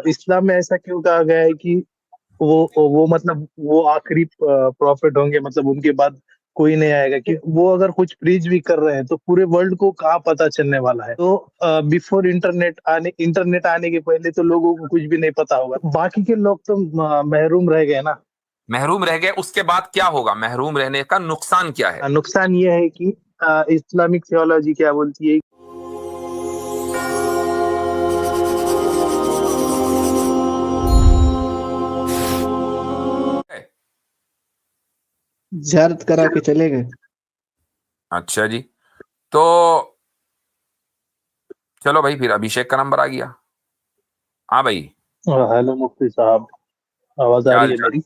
اسلام میں ایسا کیوں کہا گیا ہے کہ وہ مطلب وہ آخری پروفٹ ہوں گے، مطلب ان کے بعد کوئی نہیں آئے گا، کہ وہ اگر کچھ پریچ بھی کر رہے ہیں تو پورے ورلڈ کو کہاں پتا چلنے والا ہے؟ تو بیفور انٹرنیٹ آنے کے پہلے تو لوگوں کو کچھ بھی نہیں پتا ہوگا، باقی کے لوگ تو محروم رہ گئے نا. محروم رہ گئے، اس کے بعد کیا ہوگا؟ محروم رہنے کا نقصان کیا ہے؟ نقصان یہ ہے کہ اسلامک تھیولوجی کیا بولتی ہے، زیارت کرا کے چلے گئے. اچھا جی، تو چلو بھائی، پھر ابھیشیک کا نمبر آ گیا. ہاں بھائی. ہیلو مفتی صاحب، آواز آ رہی ہے میری؟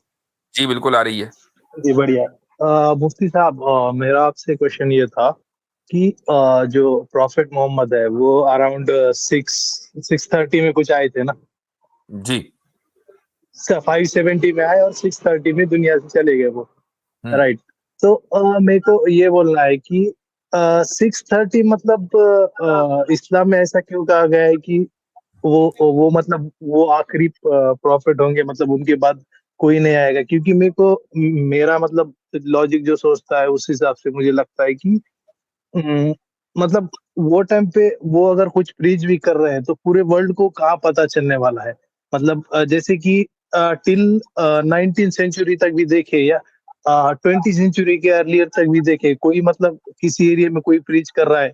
جی بالکل آ رہی ہے جی بڑھیا. مفتی صاحب، میرا آپ سے کوشچن یہ تھا کہ جو پروفٹ محمد ہے وہ اراؤنڈ 630 میں کچھ آئے تھے نا؟ جی. 570 میں آئے اور 630 میں دنیا سے چلے گئے وہ، رائٹ؟ تو میرے کو یہ بولنا ہے کہ 630 مطلب اسلام میں ایسا کیوں کہا گیا ہے کہ وہ مطلب وہ آخری پروفٹ ہوں گے، مطلب ان کے بعد کوئی نہیں آئے گا؟ کیونکہ میرا مطلب لاجک جو سوچتا ہے اس حساب سے مجھے لگتا ہے کہ مطلب وہ ٹائم پہ وہ اگر کچھ پریچ بھی کر رہے ہیں تو پورے ورلڈ کو کہاں پتا چلنے والا ہے؟ مطلب جیسے کہ ٹل 19 سینچری تک بھی دیکھے یا 20 سینچری کے ارلیئر تک بھی دیکھے، کوئی مطلب کسی ایریا میں کوئی پریچ کر رہا ہے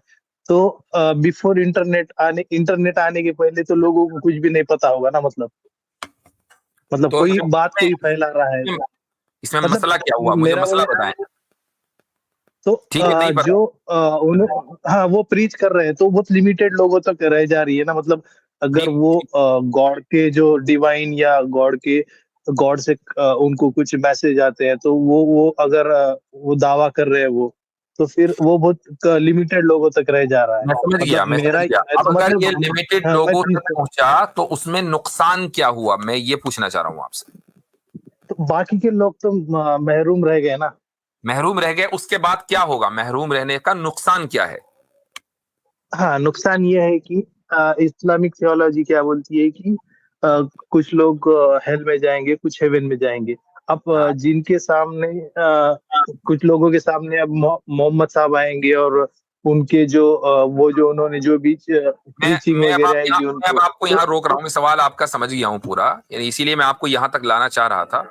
تو بیفور انٹرنیٹ آنے کے پہلے تو لوگوں کو کچھ بھی نہیں پتا ہوگا نا. مطلب کوئی بات کوئی پھیلا رہا ہے، اس میں مسئلہ کیا ہوا؟ مجھے مسئلہ بتائیں. تو جو ہاں وہ پریچ کر رہے ہیں تو بہت لمیٹیڈ لوگوں تک رہ جا رہی ہے نا. مطلب اگر وہ گاڈ کے جو ڈیوائن یا گاڈ سے ان کو کچھ میسج آتے ہیں تو وہ اگر وہ دعویٰ کر رہے ہیں وہ، تو پھر وہ بہت لمیٹیڈ لوگوں تک رہ جا رہا ہے. میں سمجھ گیا. اب اگر یہ لمیٹیڈ لوگوں تک پہنچا تو اس میں نقصان کیا ہوا؟ میں یہ پوچھنا چاہ رہا ہوں آپ سے. تو باقی کے لوگ تو محروم رہ گئے نا. محروم رہ گئے، اس کے بعد کیا ہوگا؟ محروم رہنے کا نقصان کیا ہے؟ ہاں، نقصان یہ ہے کہ اسلامک تھیولوجی کیا بولتی ہے کہ کچھ لوگ ہیل میں جائیں گے، کچھ ہیون میں جائیں گے. اب جن کے سامنے کچھ لوگوں کے سامنے اب محمد صاحب آئیں گے اور ان کے جو انہوں نے جو بھی میں اب آپ کو یہاں روک رہا ہوں. سوال آپ کا سمجھ گیا ہوں پورا، یعنی اسی لیے میں آپ کو یہاں تک لانا چاہ رہا تھا.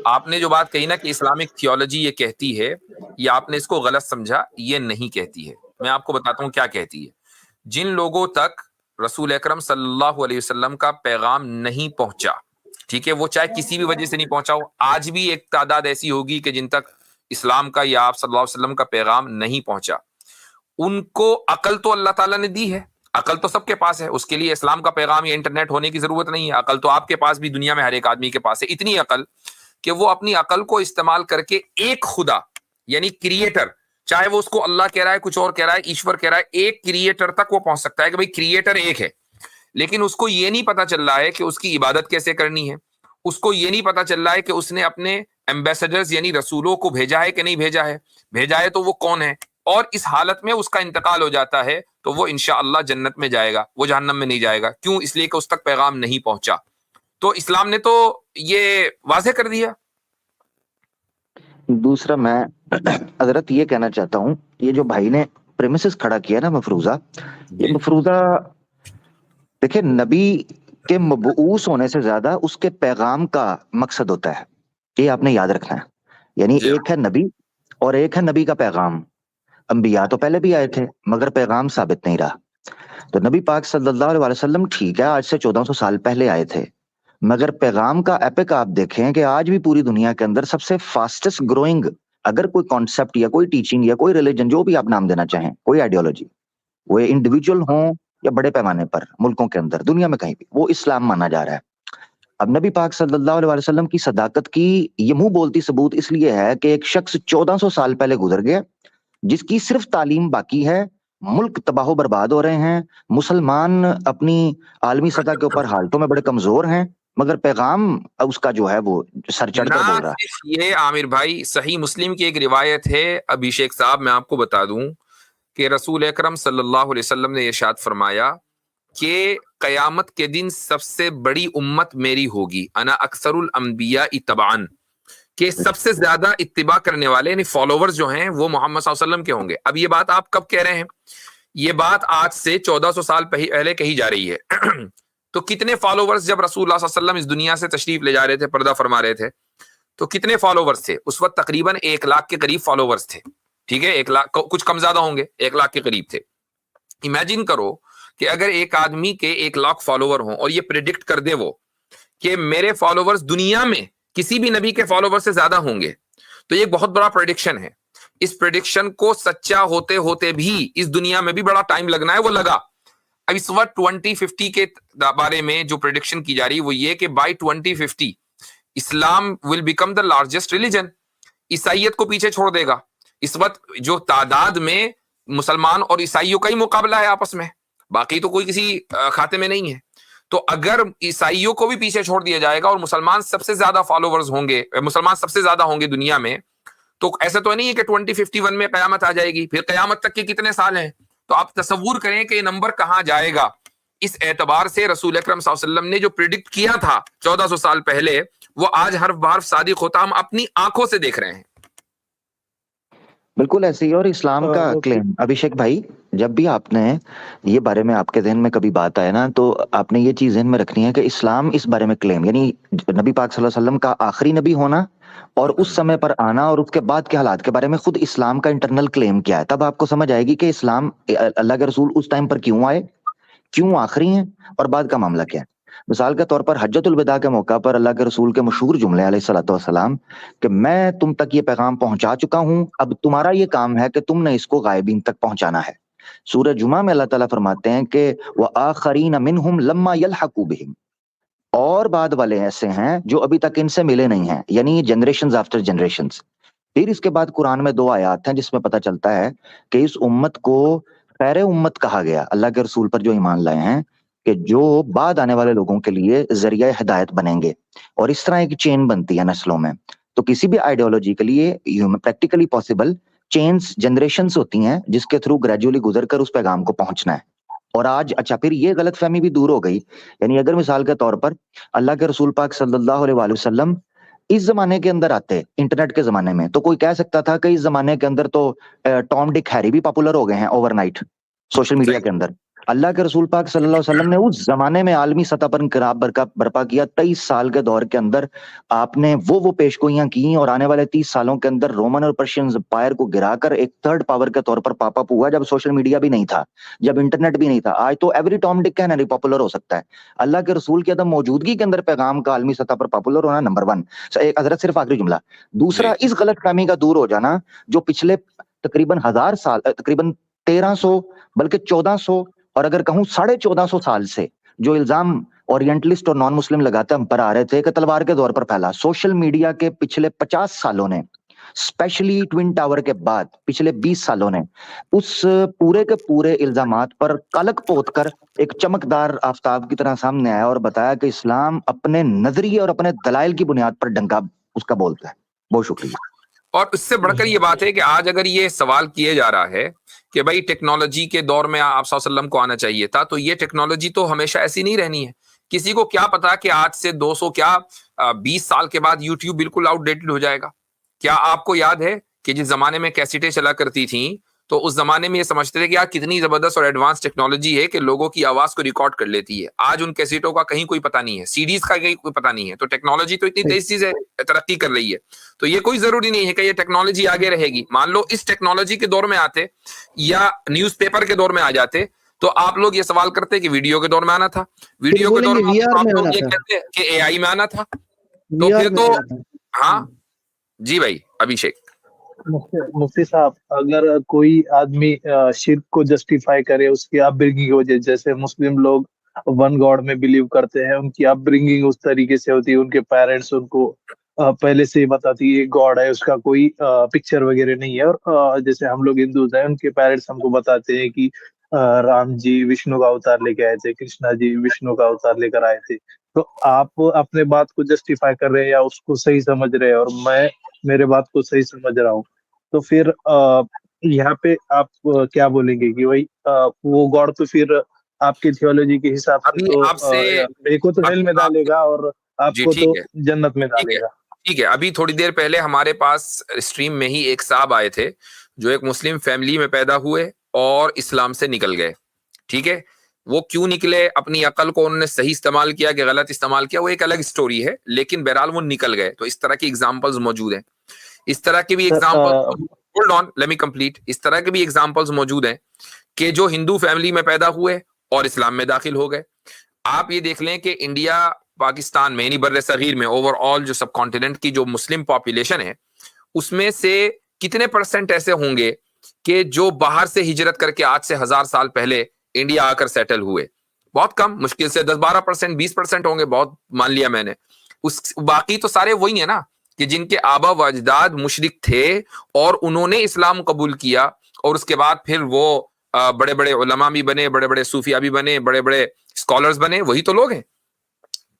آپ نے جو بات کہی نا کہ اسلامک تھیولوجی یہ کہتی ہے، یہ آپ نے اس کو غلط سمجھا. یہ نہیں کہتی ہے. میں آپ کو بتاتا ہوں کیا کہتی ہے. جن لوگوں تک رسول اکرم صلی اللہ علیہ وسلم کا پیغام نہیں پہنچا، ٹھیک ہے، وہ چاہے کسی بھی وجہ سے نہیں پہنچا ہو، آج بھی ایک تعداد ایسی ہوگی کہ جن تک اسلام کا یا آپ صلی اللہ علیہ وسلم کا پیغام نہیں پہنچا، ان کو عقل تو اللہ تعالیٰ نے دی ہے. عقل تو سب کے پاس ہے. اس کے لیے اسلام کا پیغام یا انٹرنیٹ ہونے کی ضرورت نہیں ہے. عقل تو آپ کے پاس بھی، دنیا میں ہر ایک آدمی کے پاس ہے. اتنی عقل کہ وہ اپنی عقل کو استعمال کر کے ایک خدا یعنی کریٹر، چاہے وہ اس کو اللہ کہہ رہا ہے، کچھ اور کہہ رہا ہے، ایشور کہہ رہا ہے، ایک کریٹر تک وہ پہنچ سکتا ہے کہ بھئی کریٹر ایک ہے. لیکن اس کو یہ نہیں پتا چل رہا ہے کہ اس کی عبادت کیسے کرنی ہے. اس کو یہ نہیں پتا چل رہا ہے کہ اس نے اپنے ایمبیسڈرز یعنی رسولوں کو بھیجا ہے کہ نہیں بھیجا ہے. بھیجا ہے تو وہ کون ہے؟ اور اس حالت میں اس کا انتقال ہو جاتا ہے تو وہ انشاءاللہ جنت میں جائے گا، وہ جہنم میں نہیں جائے گا. کیوں؟ اس لیے کہ اس تک پیغام نہیں پہنچا. تو اسلام نے تو یہ واضح کر دیا. دوسرا میں حضرت یہ کہنا چاہتا ہوں، یہ جو بھائی نے پریمیسز کھڑا کیا نا مفروضہ، یہ مفروضہ دیکھیں نبی کے مبعوث ہونے سے زیادہ اس کے پیغام کا مقصد ہوتا ہے. یہ آپ نے یاد رکھنا ہے. یعنی ایک ہے نبی اور ایک ہے نبی کا پیغام. انبیاء تو پہلے بھی آئے تھے مگر پیغام ثابت نہیں رہا. تو نبی پاک صلی اللہ علیہ وسلم ٹھیک ہے آج سے 1400 سال پہلے آئے تھے، مگر پیغام کا ایپک آپ دیکھیں کہ آج بھی پوری دنیا کے اندر سب سے فاسٹسٹ گروئنگ اگر کوئی کانسیپٹ یا کوئی ٹیچنگ یا کوئی ریلیجن، جو بھی آپ نام دینا چاہیں، کوئی آئیڈیالوجی، وہ انڈیویجول ہوں یا بڑے پیمانے پر ملکوں کے اندر دنیا میں کہیں بھی، وہ اسلام مانا جا رہا ہے. اب نبی پاک صلی اللہ علیہ وسلم کی صداقت کی یہ منہ بولتی ثبوت اس لیے ہے کہ ایک شخص 1400 سال پہلے گزر گیا جس کی صرف تعلیم باقی ہے، ملک تباہ و برباد ہو رہے ہیں، مسلمان اپنی عالمی سطح کے اوپر حالتوں میں بڑے کمزور ہیں، مگر پیغام اس کا جو ہے وہ سر چڑھ کر بول رہا ہے. یہ عامر بھائی صحیح مسلم کی ایک روایت ہے. ابھیشیک صاحب میں آپ کو بتا دوں کہ رسول اکرم صلی اللہ علیہ وسلم نے ارشاد فرمایا کہ قیامت کے دن سب سے بڑی امت میری ہوگی، انا اکثر الانبیاء تبعا، کہ سب سے زیادہ اتباع کرنے والے یعنی فالوورز جو ہیں وہ محمد صلی اللہ علیہ وسلم کے ہوں گے. اب یہ بات آپ کب کہہ رہے ہیں؟ یہ بات آج سے 1400 سال پہلے کہی جا رہی ہے. تو کتنے فالوورز جب رسول اللہ صلی اللہ علیہ وسلم اس دنیا سے تشریف لے جا رہے تھے، پردہ فرما رہے تھے، تو کتنے فالوورز تھے اس وقت؟ تقریباً 1 لاکھ کے قریب فالوورز تھے. ٹھیک ہے، 1 لاکھ کچھ کم زیادہ ہوں گے، 1 لاکھ کے قریب تھے. امیجن کرو کہ اگر ایک آدمی کے 1 لاکھ فالوور ہوں اور یہ پریڈکٹ کر دے وہ کہ میرے فالوورز دنیا میں کسی بھی نبی کے فالوور سے زیادہ ہوں گے، تو یہ ایک بہت بڑا پریڈکشن ہے. اس پریڈکشن کو سچا ہوتے ہوتے بھی اس دنیا میں بھی بڑا ٹائم لگنا ہے، وہ لگا. اب اس وقت 2050 کے بارے میں جو پریڈکشن کی جا رہی ہے وہ یہ کہ by 2050 Islam will become the largest religion. عیسائیت کو پیچھے چھوڑ دے گا. اس وقت جو تعداد میں مسلمان اور عیسائیوں کا ہی مقابلہ ہے آپس میں، باقی تو کوئی کسی کھاتے میں نہیں ہے. تو اگر عیسائیوں کو بھی پیچھے چھوڑ دیا جائے گا اور مسلمان سب سے زیادہ فالوورز ہوں گے، مسلمان سب سے زیادہ ہوں گے دنیا میں، تو ایسا تو نہیں ہے کہ 2051 میں قیامت آ جائے گی. پھر قیامت تک کے کتنے سال ہیں؟ تو آپ تصور کریں کہ یہ نمبر کہاں جائے گا. اس اعتبار سے رسول اکرم صلی اللہ علیہ وسلم نے جو پریڈکٹ کیا تھا 1400 سال پہلے، وہ آج حرف بحرف صادق ہوتا، ہم اپنی آنکھوں سے دیکھ رہے ہیں. بالکل ایسے ہی. اور اسلام کا کلیم ابھیشیک بھائی، جب بھی آپ نے یہ بارے میں آپ کے ذہن میں کبھی بات آئے نا، تو آپ نے یہ چیز ذہن میں رکھنی ہے کہ اسلام اس بارے میں کلیم یعنی نبی پاک صلی اللہ علیہ وسلم کا آخری نبی ہونا اور اس سمے پر آنا اور اس کے بعد کے حالات کے بارے میں خود اسلام کا انٹرنل کلیم کیا ہے. تب آپ کو سمجھ آئے گی کہ اسلام اللہ کے رسول اس ٹائم پر کیوں آئے، کیوں آخری ہیں، اور بعد کا معاملہ کیا ہے. مثال کے طور پر حجۃ الوداع کے موقع پر اللہ کے رسول کے مشہور جملے علیہ الصلوۃ والسلام کہ میں تم تک یہ پیغام پہنچا چکا ہوں، اب تمہارا یہ کام ہے کہ تم نے اس کو غائبین تک پہنچانا ہے. سورہ جمعہ میں اللہ تعالیٰ فرماتے ہیں کہ وَآخَرِينَ مِنْهُمْ لَمَّا يَلْحَقُوا بِهِمْ، اور بعد والے ایسے ہیں جو ابھی تک ان سے ملے نہیں ہیں، یعنی جنریشنز آفٹر جنریشنز. پھر اس کے بعد قرآن میں 2 آیات ہیں جس میں پتہ چلتا ہے کہ اس امت کو خیر امت کہا گیا، اللہ کے رسول پر جو ایمان لائے ہیں، کہ جو بعد آنے والے لوگوں کے لیے ذریعہ ہدایت بنیں گے. اور اس طرح ایک چین بنتی ہے نسلوں میں. تو کسی بھی آئیڈیالوجی کے لیے پریکٹیکلی پاسبل چینز جنریشنز ہوتی ہیں جس کے تھرو گریجولی گزر کر اس پیغام کو پہنچنا ہے. اور آج اچھا پھر یہ غلط فہمی بھی دور ہو گئی. یعنی اگر مثال کے طور پر اللہ کے رسول پاک صلی اللہ علیہ وآلہ وسلم اس زمانے کے اندر آتے، انٹرنیٹ کے زمانے میں، تو کوئی کہہ سکتا تھا کہ اس زمانے کے اندر تو ٹام ڈک ہیری بھی پاپولر ہو گئے ہیں اوور نائٹ سوشل میڈیا کے اندر. اللہ کے رسول پاک صلی اللہ علیہ وسلم نے اس زمانے میں عالمی سطح پر انقلاب برپا کیا. 23 سال کے دور کے اندر آپ نے وہ پیش گوئیاں کی، اور آنے والے 30 سالوں کے اندر رومن اور پرشین امپائر کو گرا کر ایک تھرڈ پاور کے طور پر پاپ اپ ہوا، جب سوشل میڈیا بھی نہیں تھا، جب انٹرنیٹ بھی نہیں تھا. آج تو ایوری ٹام ڈک کینری پاپولر ہو سکتا ہے. اللہ کے رسول کی عدم موجودگی کے اندر پیغام کا عالمی سطح پر پاپولر ہونا نمبر 1. حضرت صرف آخری جملہ. دوسرا، اس غلط فہمی کا دور ہو جانا جو پچھلے تقریباً 1000 سال، تقریباً 1300 بلکہ 1400 اور اگر کہوں 1450 سال سے جو الزام اورینٹلسٹ اور نان مسلم لگاتے ہم پر آ رہے تھے کہ تلوار کے دور پر پھیلا. سوشل میڈیا کے پچھلے 50 سالوں نے، اسپیشلی ٹوین ٹاور کے بعد پچھلے 20 سالوں نے، اس پورے کے پورے الزامات پر کلک پوت کر ایک چمکدار آفتاب کی طرح سامنے آیا اور بتایا کہ اسلام اپنے نظریے اور اپنے دلائل کی بنیاد پر ڈنکا اس کا بولتا ہے. بہت شکریہ. اور اس سے بڑھ کر یہ بات ہے کہ آج اگر یہ سوال کیے جا رہا ہے کہ بھائی ٹیکنالوجی کے دور میں آپ صلی اللہ علیہ وسلم کو آنا چاہیے تھا، تو یہ ٹیکنالوجی تو ہمیشہ ایسی نہیں رہنی ہے. کسی کو کیا پتا کہ آج سے 200 کیا 20 سال کے بعد یوٹیوب بالکل آؤٹ ڈیٹڈ ہو جائے گا. کیا آپ کو یاد ہے کہ جس زمانے میں کیسٹیں چلا کرتی تھیں تو اس زمانے میں یہ سمجھتے تھے کہ یار کتنی زبردست اور ایڈوانس ٹیکنالوجی ہے کہ لوگوں کی آواز کو ریکارڈ کر لیتی ہے. آج ان کیسٹوں کا کہیں کوئی پتہ نہیں ہے، سیڈیز کا کہیں کوئی پتہ نہیں ہے. تو ٹیکنالوجی تو اتنی تیز چیز ہے، ترقی کر رہی ہے. تو یہ کوئی ضروری نہیں ہے کہ یہ ٹیکنالوجی آگے رہے گی. مان لو اس ٹیکنالوجی کے دور میں آتے یا نیوز پیپر کے دور میں آ جاتے تو آپ لوگ یہ سوال کرتے کہ ویڈیو کے دور میں آنا تھا، ویڈیو کے دور میں آپ لوگ یہ کہتے کہ اے آئی میں آنا تھا. تو پھر تو ہاں جی بھائی ابھیشیک. مفتی صاحب، اگر کوئی آدمی شرک کو جسٹیفائی کرے اس کی اپ برنگنگ کی وجہ، جیسے مسلم لوگ ون گاڈ میں بلیو کرتے ہیں، ان کی اپ برنگنگ اس طریقے سے ہوتی ہے، ان کے پیرنٹس ان کو پہلے سے ہی بتاتی ہے گاڈ ہے، اس کا کوئی پکچر وغیرہ نہیں ہے. اور جیسے ہم لوگ ہندوز ہیں، ان کے پیرنٹس ہم کو بتاتے ہیں کہ رام جی وشنو کا اوتار لے کے آئے تھے، کرشنا جی وشنو کا اوتار لے کر آئے تھے. تو آپ اپنے بات کو جسٹیفائی کر رہے ہیں یا اس کو صحیح سمجھ رہے ہیں، اور میں میرے بات کو صحیح سمجھ رہا ہوں. تو پھر یہاں پہ آپ کیا بولیں گے کہ بھائی وہ گاڈ تو پھر آپ کی تھیولوجی کے حساب سے ابھی تو آپ سے میرے کو تو ہیل میں ڈالے گا اور آپ جی کو ٹھیک تو ہے جنت میں ٹھیک ڈالے ہے گا. ٹھیک ہے. ابھی تھوڑی دیر پہلے ہمارے پاس اسٹریم میں ہی ایک صاحب آئے تھے جو ایک مسلم فیملی میں پیدا ہوئے اور اسلام سے نکل گئے. ٹھیک ہے, وہ کیوں نکلے, اپنی عقل کو انہوں نے صحیح استعمال کیا کہ غلط استعمال کیا, وہ ایک الگ اسٹوری ہے, لیکن بہرحال وہ نکل گئے. تو اس طرح کی ایگزامپلز موجود ہیں. اس طرح کے بھی example, hold on let me complete, اس طرح کے بھی ایگزامپلز موجود ہیں کہ جو ہندو فیملی میں پیدا ہوئے اور اسلام میں داخل ہو گئے. آپ یہ دیکھ لیں کہ انڈیا پاکستان میں یعنی بر صغیر میں اوور آل جو سب کانٹیننٹ کی جو مسلم پاپولیشن ہے اس میں سے کتنے پرسنٹ ایسے ہوں گے کہ جو باہر سے ہجرت کر کے آج سے 1000 سال پہلے انڈیا آ کر سیٹل ہوئے. بہت کم, مشکل سے 10-12%, 20% ہوں گے, بہت مان لیا میں نے. باقی تو سارے وہی ہیں نا کہ جن کے آبا و اجداد مشرک تھے اور انہوں نے اسلام قبول کیا اور اس کے بعد پھر وہ بڑے بڑے علماء بھی بنے, بڑے بڑے صوفیاء بھی بنے, بڑے بڑے اسکالرز بنے, وہی تو لوگ ہیں.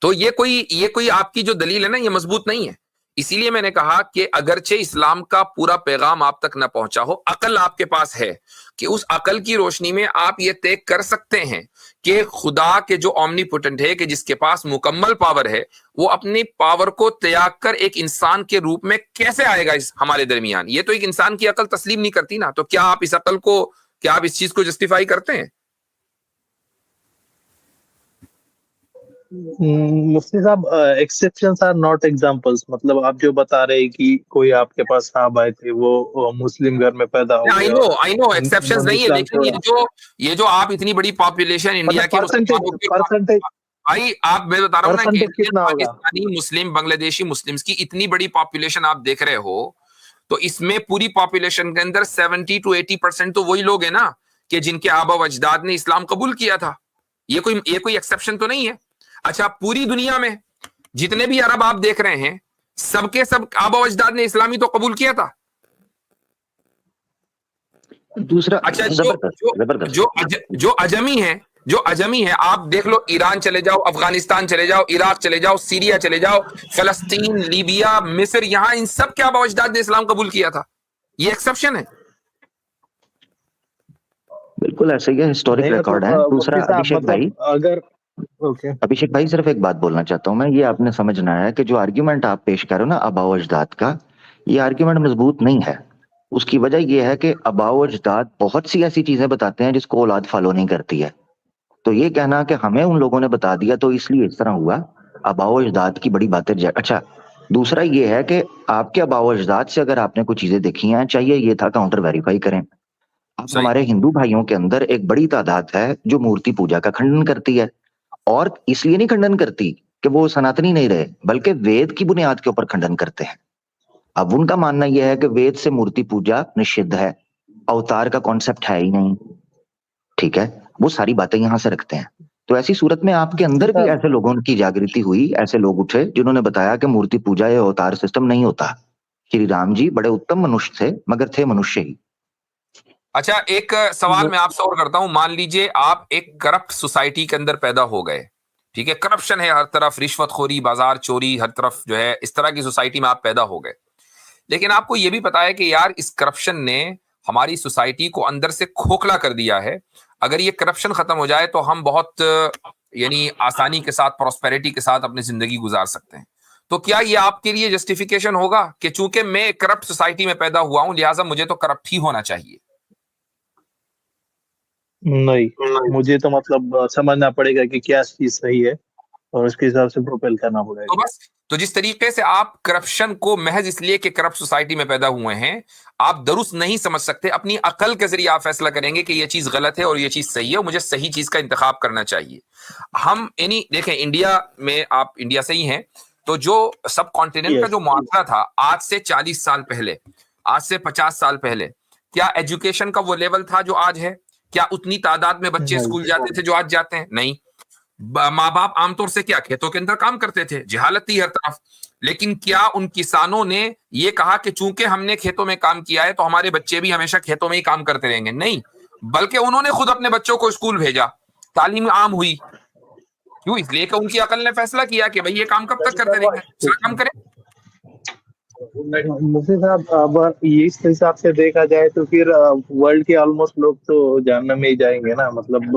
تو یہ کوئی آپ کی جو دلیل ہے نا یہ مضبوط نہیں ہے. اسی لیے میں نے کہا کہ اگرچہ اسلام کا پورا پیغام آپ تک نہ پہنچا ہو, عقل آپ کے پاس ہے کہ اس عقل کی روشنی میں آپ یہ طے کر سکتے ہیں کہ خدا کے جو اومنی پوٹنٹ ہے, کہ جس کے پاس مکمل پاور ہے, وہ اپنی پاور کو تیاگ کر ایک انسان کے روپ میں کیسے آئے گا ہمارے درمیان. یہ تو ایک انسان کی عقل تسلیم نہیں کرتی نا. تو کیا آپ اس عقل کو, کیا آپ اس چیز کو جسٹیفائی کرتے ہیں؟ مفتی صاحب, ایکسیپشنز آر ناٹ ایگزامپلس. مطلب آپ جو بتا رہے کہ کوئی آپ کے پاس صاحب آئے تھے, وہ مسلم گھر میں پیدا ہو آئی گئے نو اور ایکسیپشنز انہوں نے نہیں ہے, اسلام لیکن چھوڑا. یہ جو آپ اتنی بڑی پاپولیشن انڈیا مطلب کے مسلمانوں کی, بھائی آپ میں بتا رہا ہوں نا کہ پرسنٹیج کتنا ہوگا؟ پاکستانی مسلم, بنگلہ دیشی مسلمز کی اتنی بڑی پاپولیشن آپ دیکھ رہے ہو, تو اس میں پوری پاپولیشن کے اندر 70-80% تو وہی لوگ ہیں نا کہ جن کے آبا و اجداد نے اسلام قبول کیا تھا. یہ کوئی ایکسیپشن تو نہیں ہے. اچھا, پوری دنیا میں جتنے بھی عرب آپ دیکھ رہے ہیں سب کے سب آبا و اجداد نے اسلامی تو قبول کیا تھا. دوسرا اچھا, زبردست جو اجمی ہے آپ دیکھ لو, ایران چلے جاؤ, افغانستان چلے جاؤ, عراق چلے جاؤ, سیریا چلے جاؤ, فلسطین, لیبیا, مصر, یہاں ان سب کے آبا و اجداد نے اسلام قبول کیا تھا. یہ ایکسیپشن ہے. بالکل ایسا ہی ہے, ہسٹورک ریکارڈ ہے. دوسرا ابھیشیک بھائی, ابھیشیک بھائی صرف ایک بات بولنا چاہتا ہوں میں, یہ آپ نے سمجھنا ہے کہ جو آرگیومنٹ آپ پیش کر رہے ہو نا آباء و اجداد کا, یہ آرگیومنٹ مضبوط نہیں ہے. اس کی وجہ یہ ہے کہ آباء و اجداد بہت سی ایسی چیزیں بتاتے ہیں جس کو اولاد فالو نہیں کرتی ہے. تو یہ کہنا کہ ہمیں ان لوگوں نے بتا دیا تو اس لیے اس طرح ہوا, آباء و اجداد کی بڑی باتیں. اچھا, دوسرا یہ ہے کہ آپ کے آباء و اجداد سے اگر آپ نے کوئی چیزیں دیکھی ہیں, چاہیے یہ تھا کاؤنٹر ویریفائی کریں. اب ہمارے ہندو بھائیوں کے اندر ایک بڑی تعداد ہے جو مورتی پوجا کا کھنڈن کرتی ہے, اور اس لیے نہیں کھنڈن کرتی کہ وہ سناتنی نہیں رہے, بلکہ وید کی بنیاد کے اوپر کھنڈن کرتے ہیں. اب ان کا ماننا یہ ہے کہ وید سے مورتی پوجا نشد ہے, اوتار کا کانسیپٹ ہے ہی نہیں. ٹھیک ہے, وہ ساری باتیں یہاں سے رکھتے ہیں. تو ایسی صورت میں آپ کے اندر بھی ایسے لوگوں کی جاگرتی ہوئی, ایسے لوگ اٹھے جنہوں نے بتایا کہ مورتی پوجا یا اوتار سسٹم نہیں ہوتا. شری رام جی بڑے اتم منش تھے, مگر تھے منشیہ ہی. اچھا, ایک سوال میں آپ سے اور کرتا ہوں. مان لیجئے آپ ایک کرپٹ سوسائٹی کے اندر پیدا ہو گئے, ٹھیک ہے, کرپشن ہے ہر طرف, رشوت خوری, بازار چوری, ہر طرف جو ہے, اس طرح کی سوسائٹی میں آپ پیدا ہو گئے. لیکن آپ کو یہ بھی پتا ہے کہ یار اس کرپشن نے ہماری سوسائٹی کو اندر سے کھوکھلا کر دیا ہے. اگر یہ کرپشن ختم ہو جائے تو ہم بہت یعنی آسانی کے ساتھ, پراسپیرٹی کے ساتھ اپنی زندگی گزار سکتے ہیں. تو کیا یہ آپ کے لیے جسٹیفیکیشن ہوگا کہ چونکہ میں کرپٹ سوسائٹی میں پیدا ہوا ہوں لہٰذا مجھے تو کرپٹ ہی ہونا چاہیے؟ نہیں, مجھے تو مطلب سمجھنا پڑے گا کہ کیا چیز صحیح ہے اور اس کے حساب سے پروپیل کرنا پڑے تو گا. بس, تو جس طریقے سے آپ کرپشن کو محض اس لیے کہ کرپٹ سوسائٹی میں پیدا ہوئے ہیں آپ درست نہیں سمجھ سکتے, اپنی عقل کے ذریعے آپ فیصلہ کریں گے کہ یہ چیز غلط ہے اور یہ چیز صحیح ہے اور مجھے صحیح چیز کا انتخاب کرنا چاہیے. ہم یعنی دیکھیں انڈیا میں, آپ انڈیا سے ہی ہیں, تو جو سب کانٹیننٹ کا جو معاشرہ تھا آج سے 40 سال پہلے, آج سے 50 سال پہلے, کیا ایجوکیشن کا وہ لیول تھا جو آج ہے؟ کیا اتنی تعداد میں بچے اسکول جاتے تھے جو آج جاتے ہیں؟ نہیں. ماں باپ عام طور سے کیا کھیتوں کے اندر کام کرتے تھے, جہالت تھی ہر طرف. لیکن کیا ان کسانوں نے یہ کہا کہ چونکہ ہم نے کھیتوں میں کام کیا ہے تو ہمارے بچے بھی ہمیشہ کھیتوں میں ہی کام کرتے رہیں گے؟ نہیں, بلکہ انہوں نے خود اپنے بچوں کو اسکول بھیجا, تعلیم عام ہوئی. کیوں؟ اس لیے کہ ان کی عقل نے فیصلہ کیا کہ بھائی یہ کام کب تک کرتے رہیں گے, دوسرا کام کریں. مفتی صاحب, اب اس حساب سے دیکھا جائے تو پھر ورلڈ کے آلموسٹ لوگ تو جہنم میں ہی جائیں گے نا. مطلب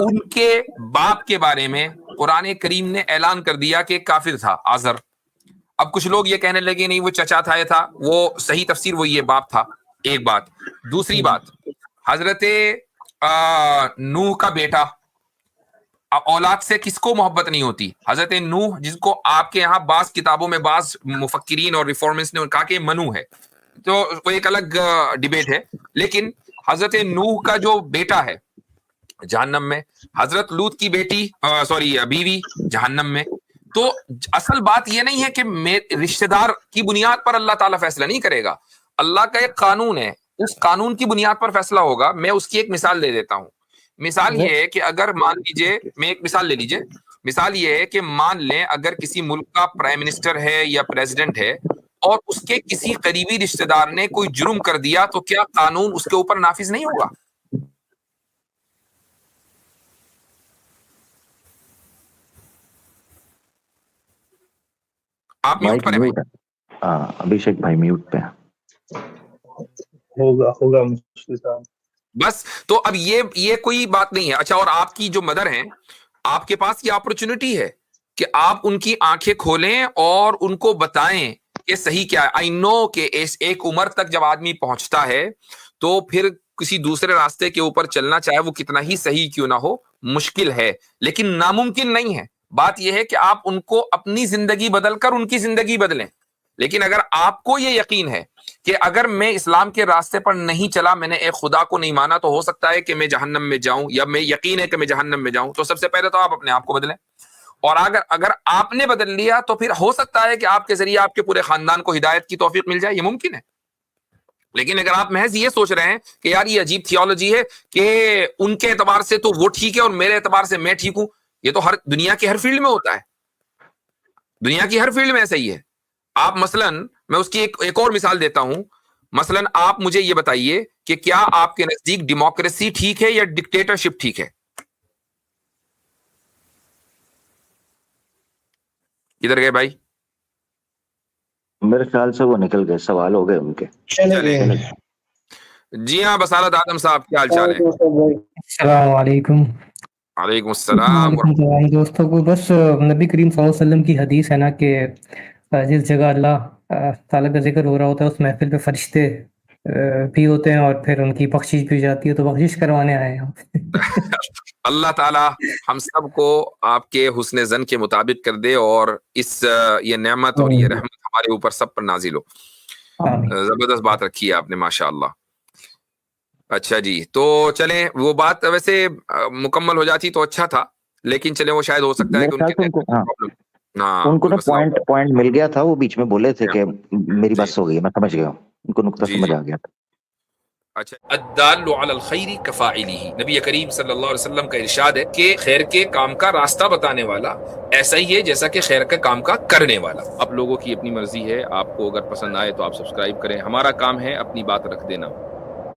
ان کے باپ کے بارے میں قرآن کریم نے اعلان کر دیا کہ کافر تھا آزر. اب کچھ لوگ یہ کہنے لگے نہیں وہ چچا تھا، یہ تھا، وہ صحیح تفسیر وہ یہ باپ تھا. ایک بات. دوسری بات، حضرت نوح کا بیٹا، اولاد سے کس کو محبت نہیں ہوتی؟ حضرت نوح، جس کو آپ کے یہاں بعض کتابوں میں بعض مفکرین اور ریفارمرز نے کہا کہ منو ہے، تو وہ ایک الگ ڈیبیٹ ہے. لیکن حضرت نوح کا جو بیٹا ہے جہنم میں، حضرت لوط کی بیٹی بیوی جہنم میں. تو اصل بات یہ نہیں ہے کہ رشتہ دار کی بنیاد پر اللہ تعالیٰ فیصلہ نہیں کرے گا. اللہ کا ایک قانون ہے، اس قانون کی بنیاد پر فیصلہ ہوگا. میں اس کی ایک مثال دے دیتا ہوں. مثال یہ ہے کہ اگر مان لیجئے، میں ایک مثال لے لیجئے. مثال یہ ہے کہ مان لیں اگر کسی ملک کا پرائم منسٹر ہے یا پریزیڈنٹ ہے اور اس کے کسی قریبی رشتہ دار نے کوئی جرم کر دیا، تو کیا قانون اس کے اوپر نافذ نہیں ہوگا؟ آپ میوٹ پر ہیں. ابھیشیک بھائی میوٹ پہ ہوگا مشکل صاحب. بس تو اب یہ کوئی بات نہیں ہے. اچھا، اور آپ کی جو مدر ہیں، آپ کے پاس یہ اپرچونٹی ہے کہ آپ ان کی آنکھیں کھولیں اور ان کو بتائیں کہ صحیح کیا ہے. آئی نو کہ ایک عمر تک جب آدمی پہنچتا ہے تو پھر کسی دوسرے راستے کے اوپر چلنا، چاہے وہ کتنا ہی صحیح کیوں نہ ہو، مشکل ہے، لیکن ناممکن نہیں ہے. بات یہ ہے کہ آپ ان کو اپنی زندگی بدل کر ان کی زندگی بدلیں. لیکن اگر آپ کو یہ یقین ہے کہ اگر میں اسلام کے راستے پر نہیں چلا، میں نے ایک خدا کو نہیں مانا، تو ہو سکتا ہے کہ میں جہنم میں جاؤں، یا میں یقین ہے کہ میں جہنم میں جاؤں، تو سب سے پہلے تو آپ اپنے آپ کو بدلیں. اور اگر آپ نے بدل لیا تو پھر ہو سکتا ہے کہ آپ کے ذریعے آپ کے پورے خاندان کو ہدایت کی توفیق مل جائے. یہ ممکن ہے. لیکن اگر آپ محض یہ سوچ رہے ہیں کہ یار یہ عجیب تھیولوجی ہے کہ ان کے اعتبار سے تو وہ ٹھیک ہے اور میرے اعتبار سے میں ٹھیک ہوں، یہ تو دنیا کی ہر فیلڈ میں ہوتا ہے. دنیا کی ہر فیلڈ میں ایسا ہی ہے. آپ مثلاً، میں اس کی ایک اور مثال دیتا ہوں. مثلاً آپ مجھے یہ بتائیے کہ کیا آپ کے نزدیک ڈیموکریسی ٹھیک ہے یا ڈکٹیٹرشپ ٹھیک ہے؟ کدھر گئے بھائی؟ میرے خیال سے وہ نکل گئے، سوال ہو گئے ان کے. جی ہاں، بصالت آدم صاحب، کیا حال چال ہے؟ السلام علیکم. وعلیکم السلام. دوستوں کو بس نبی کریم صلی اللہ علیہ وسلم کی حدیث ہے نا کہ جس جگہ اللہ تعالیٰ کا ذکر ہو رہا ہوتا ہے اس محفل پہ فرشتے بھی ہوتے ہیں اور پھر ان کی بخشش بھی جاتی ہے، تو بخشش کروانے آئے ہیں. اللہ تعالیٰ ہم سب کو آپ کے حسن ظن کے مطابق کر دے اور یہ نعمت اور یہ رحمت ہمارے اوپر سب پر نازل ہو. زبردست بات رکھی ہے آپ نے، ماشاء اللہ. اچھا جی، تو چلیں، وہ بات ویسے مکمل ہو جاتی تو اچھا تھا، لیکن چلیں وہ شاید ہو سکتا ہے کہ ان کو نا پوائنٹ مل گیا تھا. وہ بیچ میں بولے تھے کہ میری بس ہو گئی، میں سمجھ گیا ہوں، ان کو نقطہ سمجھ آ گیا تھا. اچھا، الدال علی الخیر کفاعلہ، نبی کریم صلی اللہ علیہ وسلم کا ارشاد ہے کہ خیر کے کام کا راستہ بتانے والا ایسا ہی ہے جیسا کہ خیر کے کام کا کرنے والا. اب لوگوں کی اپنی مرضی ہے، آپ کو اگر پسند آئے تو آپ سبسکرائب کریں. ہمارا کام ہے اپنی بات رکھ دینا.